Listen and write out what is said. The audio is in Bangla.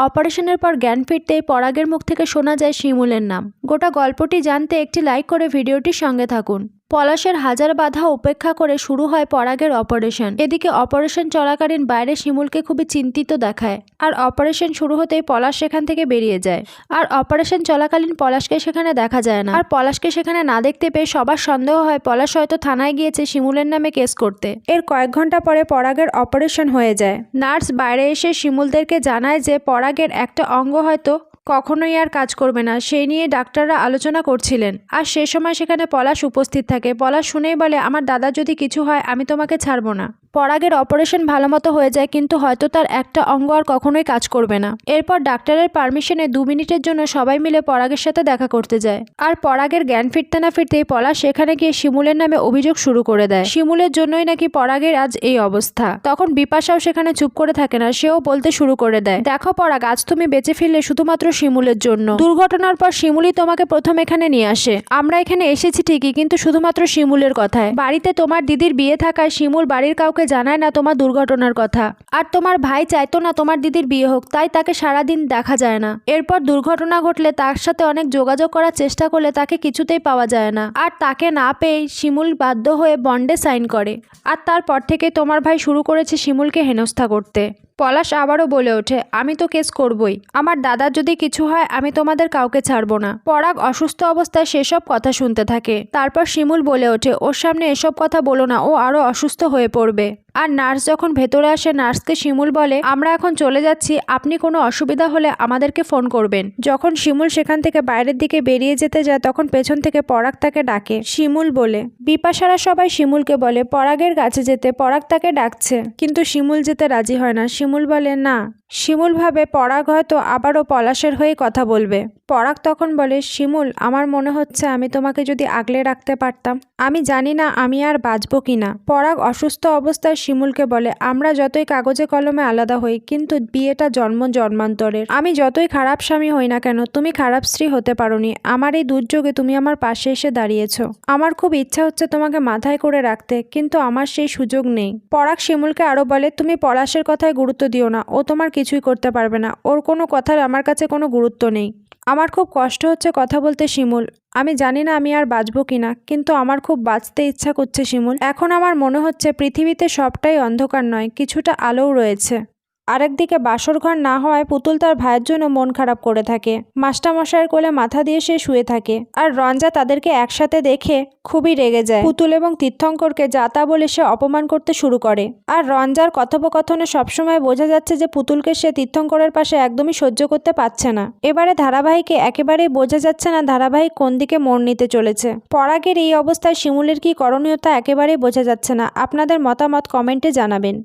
অপারেশনের পর জ্ঞান ফিরতেই পরাগের মুখ থেকে শোনা যায় শিমুলের নাম। গোটা গল্পটি জানতে একটি লাইক করে ভিডিওটির সঙ্গে থাকুন। পলাশের হাজার বাধা উপেক্ষা করে শুরু হয় পরাগের অপারেশন। এদিকে অপারেশন চলাকালীন বাইরে শিমুলকে খুবই চিন্তিত দেখায়। আর অপারেশন শুরু হতেই পলাশ সেখান থেকে বেরিয়ে যায়। আর অপারেশন চলাকালীন পলাশকে সেখানে দেখা যায় না। আর পলাশকে সেখানে না দেখতে পেয়ে সবার সন্দেহ হয় পলাশ হয়তো থানায় গিয়েছে শিমুলের নামে কেস করতে। এর কয়েক ঘন্টা পরে পরাগের অপারেশন হয়ে যায়। নার্স বাইরে এসে শিমুলদেরকে জানায় যে পরাগের একটা অঙ্গ হয়তো কখনোই আর কাজ করবে না। সেই নিয়ে ডাক্তাররা আলোচনা করছিলেন। আর সে সময় সেখানে পলাশ উপস্থিত থাকে। পলাশ শুনেই বলে, আমার দাদা যদি কিছু হয় আমি তোমাকে ছাড়বো না। পরাগের অপারেশন ভালো মতো হয়ে যায়, কিন্তু হয়তো তার একটা অঙ্গ আর কখনোই কাজ করবে না। এরপর ডাক্তারের পারমিশনে 2 মিনিটের জন্য সবাই মিলে পরাগের সাথে দেখা করতে যায়। আর পরাগের জ্ঞান ফিরতে না ফিরতেই পলাশ সেখানে গিয়ে শিমুলের নামে অভিযোগ শুরু করে দেয়। শিমুলের জন্যই নাকি পরাগের আজ এই অবস্থা। তখন বিপাশাও সেখানে চুপ করে থাকে না, সেও বলতে শুরু করে দেয়, দেখো পরাগ, আজ তুমি বেঁচে ফিরলে শুধুমাত্র শিমুলের জন্য। দুর্ঘটনার পর শিমুলই তোমাকে প্রথম এখানে নিয়ে আসে। আমরা এখানে এসেছি ঠিকই, কিন্তু শুধুমাত্র শিমুলের কথায়। বাড়িতে তোমার দিদির বিয়ে থাকায় শিমুল বাড়ির কাউকে জানায় না তোমার দুর্ঘটনার কথা। আর তোমার ভাই চাইতো না তোমার দিদির বিয়ে হোক, তাই তাকে সারাদিন দেখা যায় না। এরপর দুর্ঘটনা ঘটলে তার সাথে অনেক যোগাযোগ করার চেষ্টা করলে তাকে কিছুতেই পাওয়া যায় না। আর তাকে না পেয়ে শিমুল বাধ্য হয়ে বন্ডে সাইন করে। আর তারপর থেকে তোমার ভাই শুরু করেছে শিমুলকে হেনস্থা করতে। পলাশ আবারও বলে ওঠে, আমি তো কেস করবই। আমার দাদার যদি কিছু হয় আমি তোমাদের কাউকে ছাড়বো না। পরাগ অসুস্থ অবস্থায় সেসব কথা শুনতে থাকে। তারপর শিমুল বলে ওঠে, ওর সামনে এসব কথা বলো না, ও আরো অসুস্থ হয়ে পড়বে। আর নার্স যখন ভেতরে আসে, নার্সকে শিমুল বলে, আমরা এখন চলে যাচ্ছি, আপনি কোনো অসুবিধা হলে আমাদেরকে ফোন করবেন। যখন শিমুল সেখান থেকে বাইরের দিকে বেরিয়ে যেতে যায়, তখন পেছন থেকে পরাগ তাকে ডাকে। শিমুল বলে, বিপাশারা সবাই শিমুলকে বলে পরাগের কাছে যেতে। পরাগ তাকে ডাকছে, কিন্তু শিমুল যেতে রাজি হয় না। শিমুল বলে না। শিমুল ভাবে পরাগ হয়তো আবারও পলাশের হয়ে কথা বলবে। পরাগ তখন বলে, শিমুল, আমার মনে হচ্ছে আমি তোমাকে যদি আগলে রাখতে পারতাম। আমি জানি না আমি আর বাঁচবো কিনা। পরাগ অসুস্থ অবস্থায় শিমুলকে বলে, আমরা যতই কাগজে কলমে আলাদা হই, কিন্তু বিয়েটা জন্ম জন্মান্তরের। আমি যতই খারাপ স্বামী হই না কেন, তুমি খারাপ স্ত্রী হতে পারোনি। আমার এই দুর্যোগে তুমি আমার পাশে এসে দাঁড়িয়েছো। আমার খুব ইচ্ছা হচ্ছে তোমাকে মাথায় করে রাখতে, কিন্তু আমার সেই সুযোগ নেই। পরাগ শিমুলকে আরো বলে, তুমি পলাশের কথায় গুরুত্ব দিও না, ও তোমার কিছুই করতে পারবে না। ওর কোনো কথার আমার কাছে কোনো গুরুত্ব নেই। আমার খুব কষ্ট হচ্ছে কথা বলতে শিমুল। আমি জানি না আমি আর বাঁচবো কিনা, কিন্তু আমার খুব বাঁচতে ইচ্ছা করছে শিমুল। এখন আমার মনে হচ্ছে পৃথিবীতে সবটাই অন্ধকার নয়, কিছুটা আলোও রয়েছে। আরেকদিকে বাসর ঘর না হওয়ায় পুতুল তার ভাইয়ের জন্য মন খারাপ করে থাকে। মাস্টারমশাইয়ের কোলে মাথা দিয়ে সে শুয়ে থাকে। আর রঞ্জা তাদেরকে একসাথে দেখে খুবই রেগে যায়। পুতুল এবং তীর্থঙ্করকে যা তা বলে সে অপমান করতে শুরু করে। আর রঞ্জার কথোপকথনে সবসময় বোঝা যাচ্ছে যে পুতুলকে সে তীর্থঙ্করের পাশে একদমই সহ্য করতে পারছে না। এবারে ধারাবাহিকে একেবারেই বোঝা যাচ্ছে না ধারাবাহিক কোন দিকে মোড় নিতে চলেছে। পরাগের এই অবস্থায় শিমুলের কি করণীয় তা একেবারেই বোঝা যাচ্ছে না। আপনাদের মতামত কমেন্টে জানাবেন।